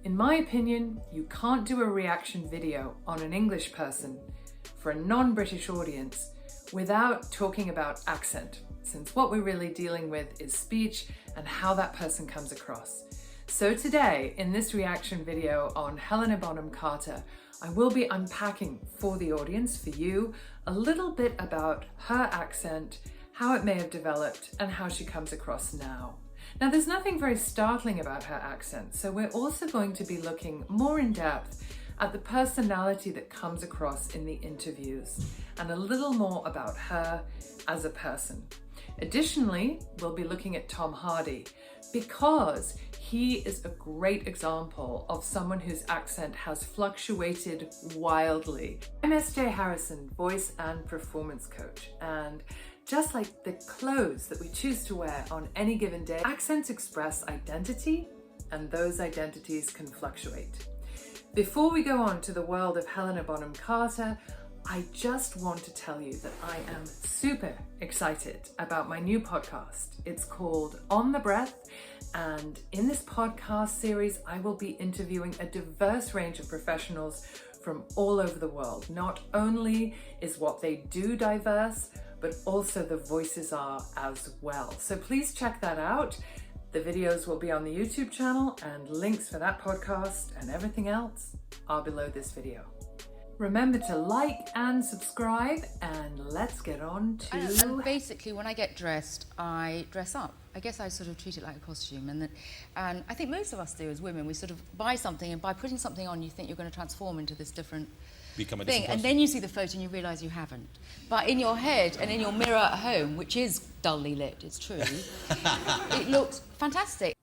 In my opinion, you can't do a reaction video on an English person for a non-British audience without talking about accent, since what we're really dealing with is speech and how that person comes across. So today, in this reaction video on Helena Bonham Carter, I will be unpacking for the audience, for you, a little bit about her accent, how it may have developed, and how she comes across now. Now, there's nothing very startling about her accent, so we're also going to be looking more in depth at the personality that comes across in the interviews and a little more about her as a person. Additionally, we'll be looking at Tom Hardy because he is a great example of someone whose accent has fluctuated wildly. I'm SJ Harrison, voice and performance coach, and just like the clothes that we choose to wear on any given day, accents express identity, and those identities can fluctuate. Before we go on to the world of Helena Bonham Carter, I just want to tell you that I am super excited about my new podcast. It's called On the Breath, and in this podcast series, I will be interviewing a diverse range of professionals from all over the world. Not only is what they do diverse, but also the voices are as well. So please check that out. The videos will be on the YouTube channel, and links for that podcast and everything else are below this video. Remember to like and subscribe, and let's get on to... And basically, when I get dressed, I dress up. I guess I sort of treat it like a costume, and I think most of us do as women. We sort of buy something, and by putting something on, you think you're going to transform into this different become a thing, different and then you see the photo and you realise you haven't. But in your head and in your mirror at home, which is dully lit, it's true, it looks fantastic.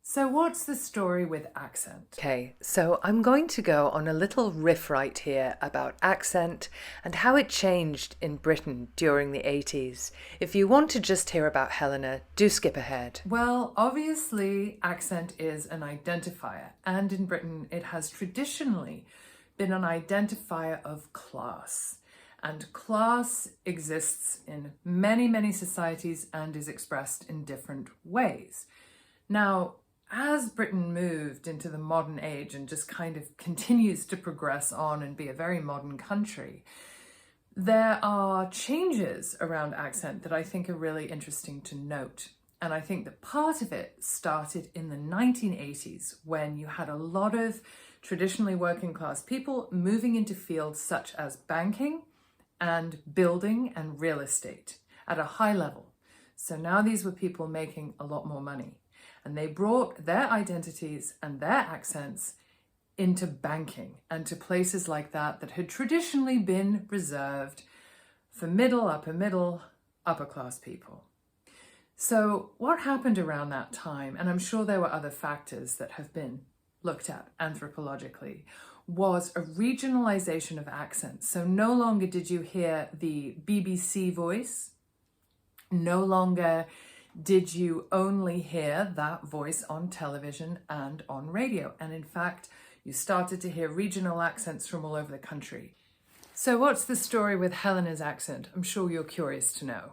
So what's the story with accent? Okay, so I'm going to go on a little riff right here about accent and how it changed in Britain during the 80s. If you want to just hear about Helena, do skip ahead. Well, obviously accent is an identifier, and in Britain it has traditionally been an identifier of class. And class exists in many, many societies and is expressed in different ways. Now, as Britain moved into the modern age and just kind of continues to progress on and be a very modern country, there are changes around accent that I think are really interesting to note. And I think that part of it started in the 1980s, when you had a lot of traditionally working class people moving into fields such as banking and building and real estate at a high level. So now these were people making a lot more money, and they brought their identities and their accents into banking and to places like that that had traditionally been reserved for upper class people. So what happened around that time, and I'm sure there were other factors that have been looked at anthropologically, was a regionalization of accents. So no longer did you hear the BBC voice, no longer did you only hear that voice on television and on radio. And in fact, you started to hear regional accents from all over the country. So what's the story with Helena's accent? I'm sure you're curious to know.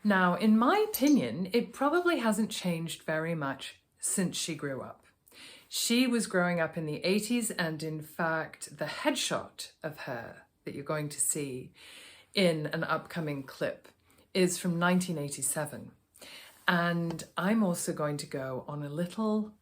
Now, in my opinion, it probably hasn't changed very much since she grew up. She was growing up in the 80s, and in fact, the headshot of her that you're going to see in an upcoming clip is from 1987. And I'm also going to go on a little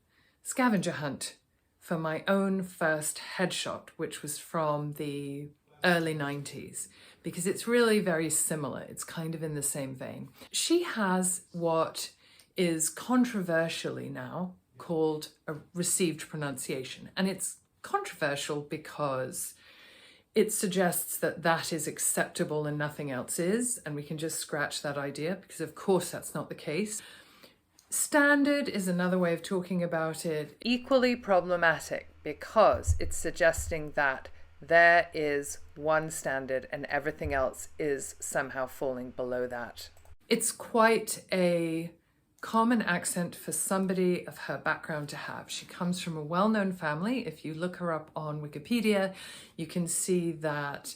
scavenger hunt for my own first headshot, which was from the early 90s, because it's really very similar. It's kind of in the same vein. She has what is controversially now called a received pronunciation. And it's controversial because it suggests that that is acceptable and nothing else is, and we can just scratch that idea, because of course that's not the case. Standard is another way of talking about it. Equally problematic, because it's suggesting that there is one standard and everything else is somehow falling below that. It's quite a common accent for somebody of her background to have. She comes from a well-known family. If you look her up on Wikipedia, you can see that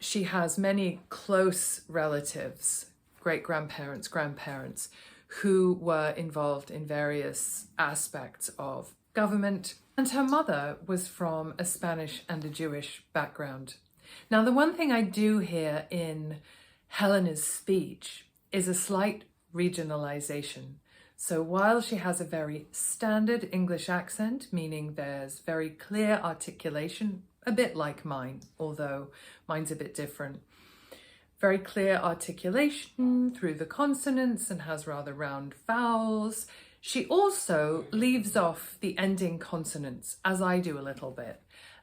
she has many close relatives, great-grandparents, grandparents, who were involved in various aspects of government, and her mother was from a Spanish and a Jewish background. Now, the one thing I do hear in Helena's speech is a slight regionalization. So while she has a very standard English accent, meaning there's very clear articulation, a bit like mine, although mine's a bit different, very clear articulation through the consonants and has rather round vowels, she also leaves off the ending consonants, as I do a little bit,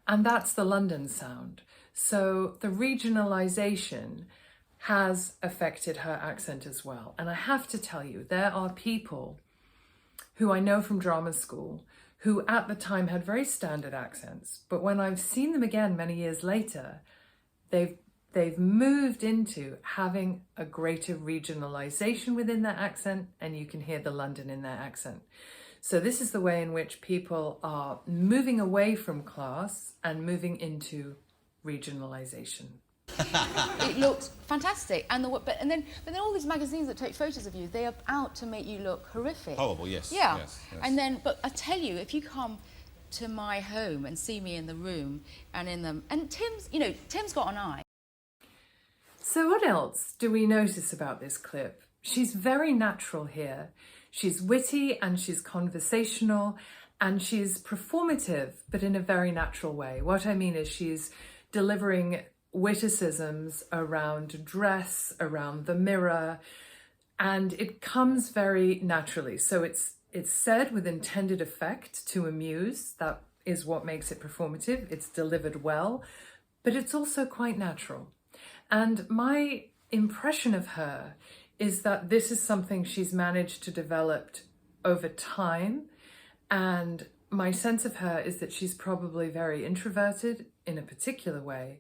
and that's the London sound. So the regionalization has affected her accent as well. And I have to tell you, there are people who I know from drama school who at the time had very standard accents, but when I've seen them again many years later, they've moved into having a greater regionalization within their accent, and you can hear the London in their accent. So this is the way in which people are moving away from class and moving into regionalization. It looks fantastic, and but then all these magazines that take photos of you, they are out to make you look horrific. Horrible, yes. Yeah. Yes. And then, but I tell you, if you come to my home and see me in the room and in them, and Tim's got an eye. So what else do we notice about this clip? She's very natural here. She's witty and she's conversational and she's performative, but in a very natural way. What I mean is she's delivering witticisms around dress, around the mirror, and it comes very naturally. So it's said with intended effect to amuse. That is what makes it performative. It's delivered well, but it's also quite natural. And my impression of her is that this is something she's managed to develop over time. And my sense of her is that she's probably very introverted in a particular way,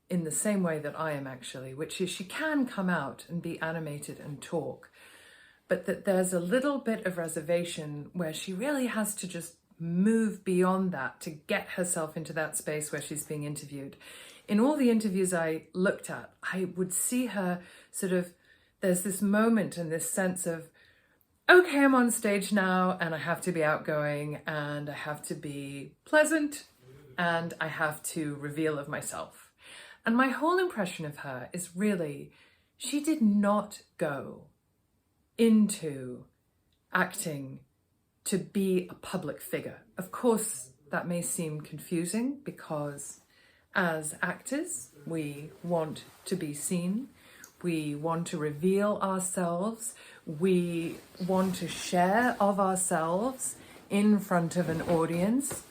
in the same way that I am actually, which is she can come out and be animated and talk, but that there's a little bit of reservation where she really has to just move beyond that to get herself into that space where she's being interviewed. In all the interviews I looked at, I would see her sort of, there's this moment and this sense of, okay, I'm on stage now and I have to be outgoing and I have to be pleasant and I have to reveal of myself. And my whole impression of her is really, she did not go into acting to be a public figure. Of course, that may seem confusing because as actors, we want to be seen. We want to reveal ourselves. We want to share of ourselves in front of an audience.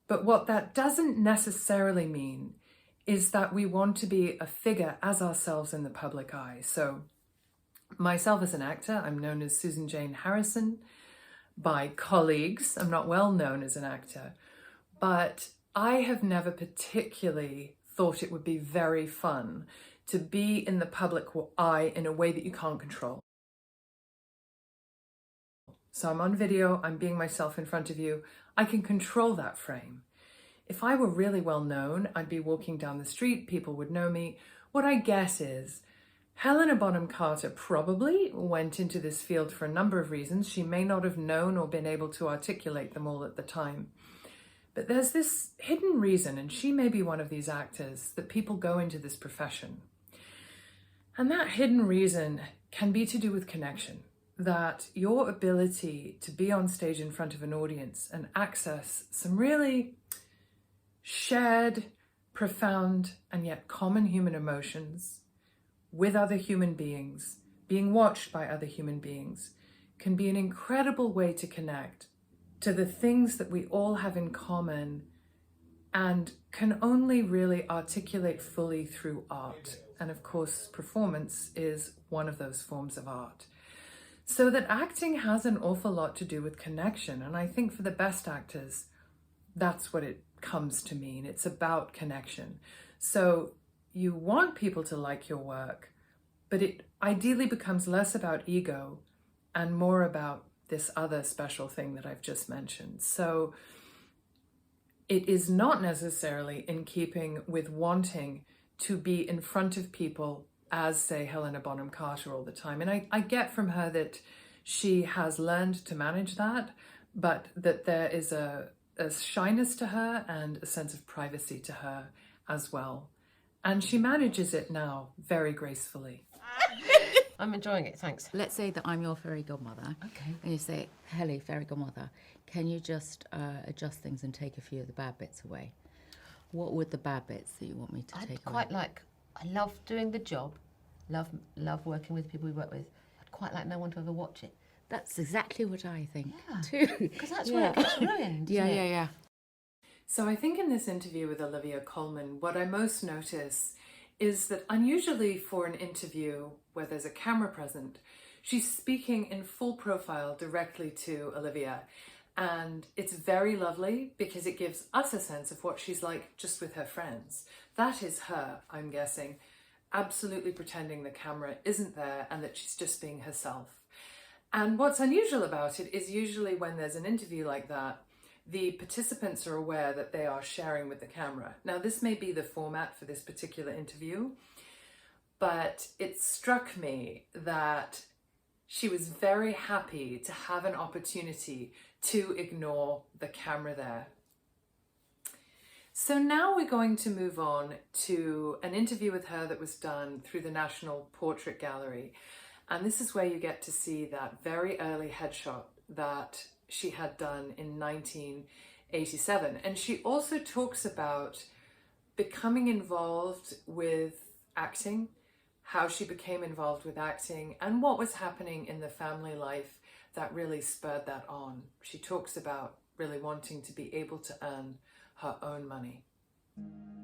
But what that doesn't necessarily mean is that we want to be a figure as ourselves in the public eye. So myself as an actor, I'm known as Susan Jane Harrison by colleagues. I'm not well known as an actor, but I have never particularly thought it would be very fun to be in the public eye in a way that you can't control. So I'm on video, I'm being myself in front of you. I can control that frame. If I were really well known, I'd be walking down the street, people would know me. What I guess is Helena Bonham Carter probably went into this field for a number of reasons. She may not have known or been able to articulate them all at the time. But there's this hidden reason, and she may be one of these actors, that people go into this profession. And that hidden reason can be to do with connection, that your ability to be on stage in front of an audience and access some really shared, profound, and yet common human emotions with other human beings, being watched by other human beings, can be an incredible way to connect to the things that we all have in common and can only really articulate fully through art. And of course, performance is one of those forms of art. So that acting has an awful lot to do with connection. And I think for the best actors, that's what it comes to mean. It's about connection. So you want people to like your work, but it ideally becomes less about ego and more about this other special thing that I've just mentioned. So it is not necessarily in keeping with wanting to be in front of people as, say, Helena Bonham Carter all the time. And I get from her that she has learned to manage that, but that there is a shyness to her and a sense of privacy to her as well. And she manages it now very gracefully. I'm enjoying it, thanks. Let's say that I'm your fairy godmother. Okay. And you say, Helly, fairy godmother, can you just adjust things and take a few of the bad bits away? What would the bad bits that you want me to take away? I love doing the job, love working with people we work with. I'd quite like no one to ever watch it. That's exactly what I think Yeah. too. Because that's where it gets ruined, isn't it? Yeah. So I think in this interview with Olivia Coleman, what I most notice is that unusually for an interview where there's a camera present, she's speaking in full profile directly to Olivia. And it's very lovely because it gives us a sense of what she's like just with her friends. That is her, I'm guessing, absolutely pretending the camera isn't there and that she's just being herself. And what's unusual about it is usually when there's an interview like that, the participants are aware that they are sharing with the camera. Now, this may be the format for this particular interview, but it struck me that she was very happy to have an opportunity to ignore the camera there. So now we're going to move on to an interview with her that was done through the National Portrait Gallery. And this is where you get to see that very early headshot that she had done in 1987. And she also talks about becoming involved with acting, how she became involved with acting, and what was happening in the family life that really spurred that on. She talks about really wanting to be able to earn her own money.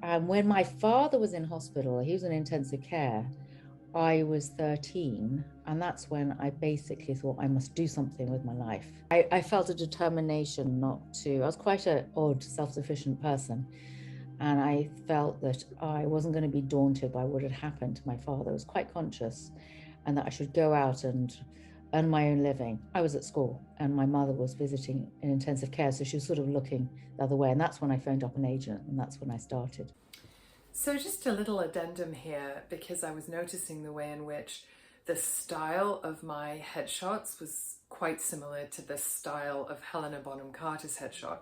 When my father was in hospital, he was in intensive care, I was 13, and that's when I basically thought I must do something with my life. I felt a determination not to. I was quite an odd, self-sufficient person, and I felt that I wasn't going to be daunted by what had happened to my father. I was quite conscious, and that I should go out and earn my own living. I was at school, and my mother was visiting in intensive care, so she was sort of looking the other way, and that's when I phoned up an agent, and that's when I started. So just a little addendum here, because I was noticing the way in which the style of my headshots was quite similar to the style of Helena Bonham Carter's headshot.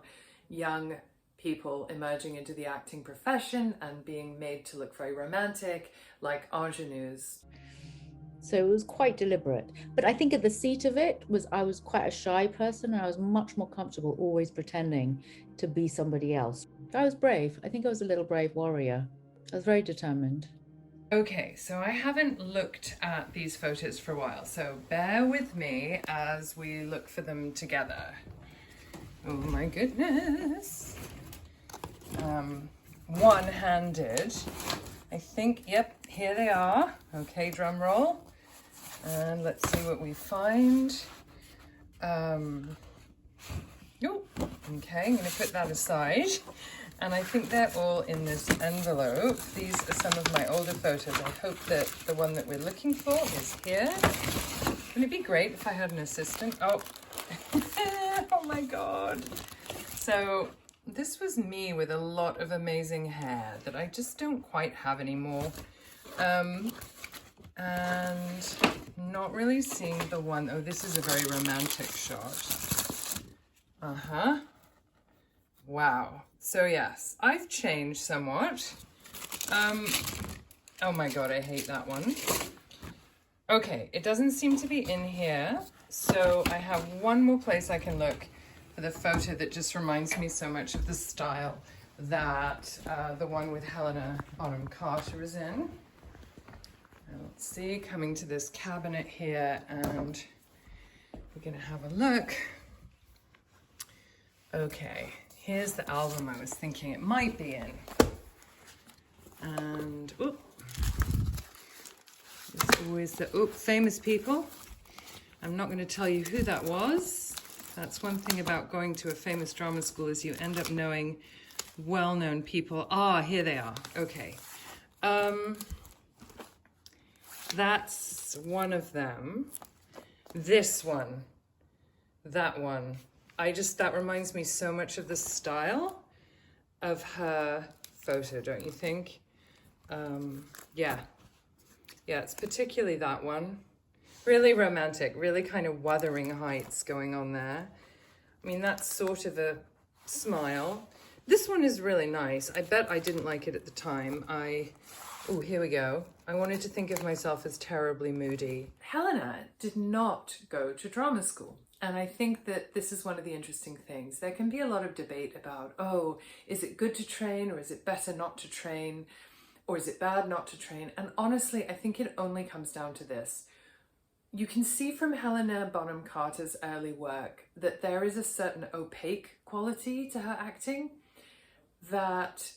Young people emerging into the acting profession and being made to look very romantic, like ingenues. So it was quite deliberate. But I think at the seat of it was I was quite a shy person, and I was much more comfortable always pretending to be somebody else. I was brave. I think I was a little brave warrior. I was very determined. Okay, so I haven't looked at these photos for a while, so bear with me as we look for them together. Oh my goodness. One-handed. I think, yep, here they are. Okay, drum roll. And let's see what we find. Oh, okay, I'm gonna put that aside. And I think they're all in this envelope. These are some of my older photos. I hope that the one that we're looking for is here. Wouldn't it be great if I had an assistant? Oh, oh my God. So this was me with a lot of amazing hair that I just don't quite have anymore. And not really seeing the one. Oh, this is a very romantic shot. Uh-huh. Wow. So yes, I've changed somewhat. Oh my God, I hate that one. Okay, it doesn't seem to be in here. So I have one more place I can look for the photo that just reminds me so much of the style that the one with Helena Bonham Carter is in. Let's see, coming to this cabinet here, and we're gonna have a look. Okay. Here's the album I was thinking it might be in. And, oop. There's always the, famous people. I'm not going to tell you who that was. That's one thing about going to a famous drama school is you end up knowing well-known people. Ah, here they are. Okay. That's one of them. This one. That one. That reminds me so much of the style of her photo, don't you think? Yeah, it's particularly that one. Really romantic, really kind of Wuthering Heights going on there. I mean, that's sort of a smile. This one is really nice. I bet I didn't like it at the time. Oh, here we go. I wanted to think of myself as terribly moody. Helena did not go to drama school. And I think that this is one of the interesting things. There can be a lot of debate about, oh, is it good to train, or is it better not to train, or is it bad not to train? And honestly, I think it only comes down to this. You can see from Helena Bonham Carter's early work that there is a certain opaque quality to her acting that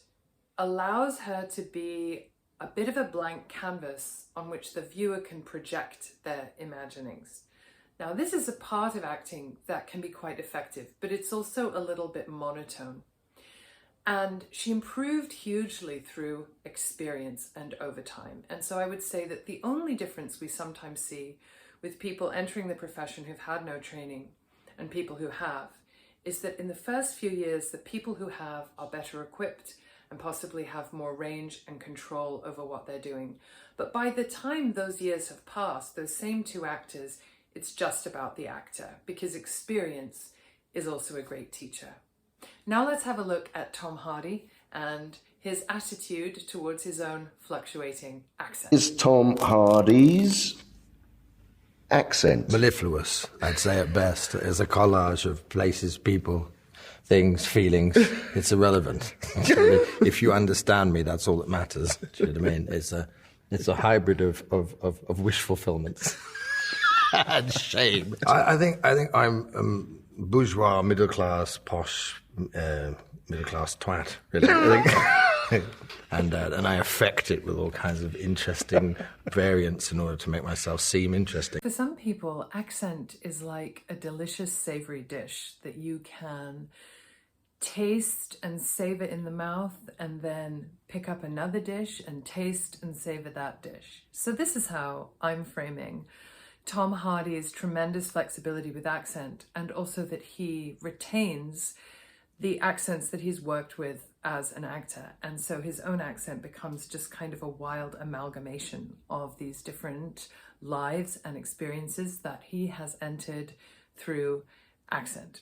allows her to be a bit of a blank canvas on which the viewer can project their imaginings. Now, this is a part of acting that can be quite effective, but it's also a little bit monotone. And she improved hugely through experience and over time. And so I would say that the only difference we sometimes see with people entering the profession who've had no training and people who have is that in the first few years, the people who have are better equipped and possibly have more range and control over what they're doing. But by the time those years have passed, those same two actors, it's just about the actor, because experience is also a great teacher. Now let's have a look at Tom Hardy and his attitude towards his own fluctuating accent. Is Tom Hardy's accent mellifluous, I'd say at best, as a collage of places, people, things, feelings. It's irrelevant. If you understand me, that's all that matters. Do you know what I mean? It's a hybrid of wish fulfillment and shame. I think I'm bourgeois, middle class, posh, middle class twat. Really. And I affect it with all kinds of interesting variants in order to make myself seem interesting. For some people, accent is like a delicious savory dish that you can taste and savor in the mouth and then pick up another dish and taste and savor that dish. So this is how I'm framing Tom Hardy's tremendous flexibility with accent, and also that he retains the accents that he's worked with as an actor. And so his own accent becomes just kind of a wild amalgamation of these different lives and experiences that he has entered through accent.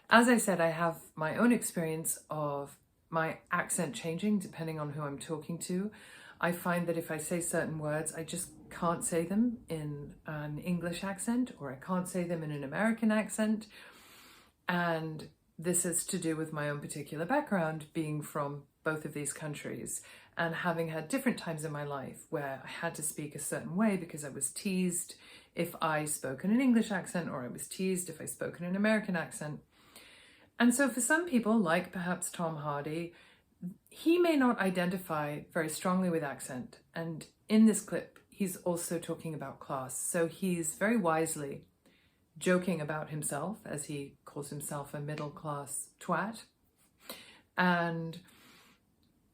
As I said, I have my own experience of my accent changing depending on who I'm talking to. I find that if I say certain words, I just can't say them in an English accent, or I can't say them in an American accent. And this is to do with my own particular background, being from both of these countries and having had different times in my life where I had to speak a certain way because I was teased if I spoke in an English accent, or I was teased if I spoke in an American accent. And so for some people, like perhaps Tom Hardy, he may not identify very strongly with accent. And in this clip, he's also talking about class. So he's very wisely joking about himself, as he calls himself a middle-class twat. And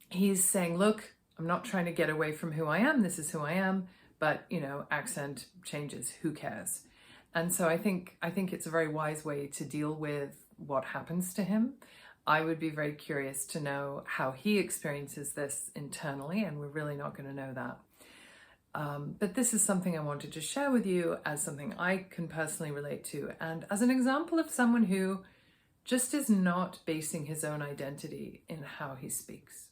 he's saying, look, I'm not trying to get away from who I am. This is who I am. But, you know, accent changes. Who cares? And so I think it's a very wise way to deal with what happens to him. I would be very curious to know how he experiences this internally, and we're really not going to know that. But this is something I wanted to share with you as something I can personally relate to, and as an example of someone who just is not basing his own identity in how he speaks.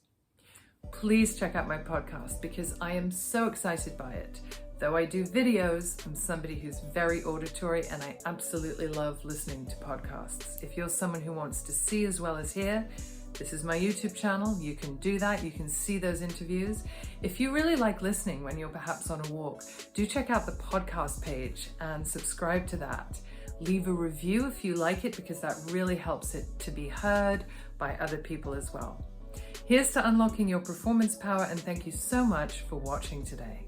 Please check out my podcast because I am so excited by it. Though I do videos, I'm somebody who's very auditory, and I absolutely love listening to podcasts. If you're someone who wants to see as well as hear, this is my YouTube channel. You can do that. You can see those interviews. If you really like listening when you're perhaps on a walk, do check out the podcast page and subscribe to that. Leave a review if you like it, because that really helps it to be heard by other people as well. Here's to unlocking your performance power, and thank you so much for watching today.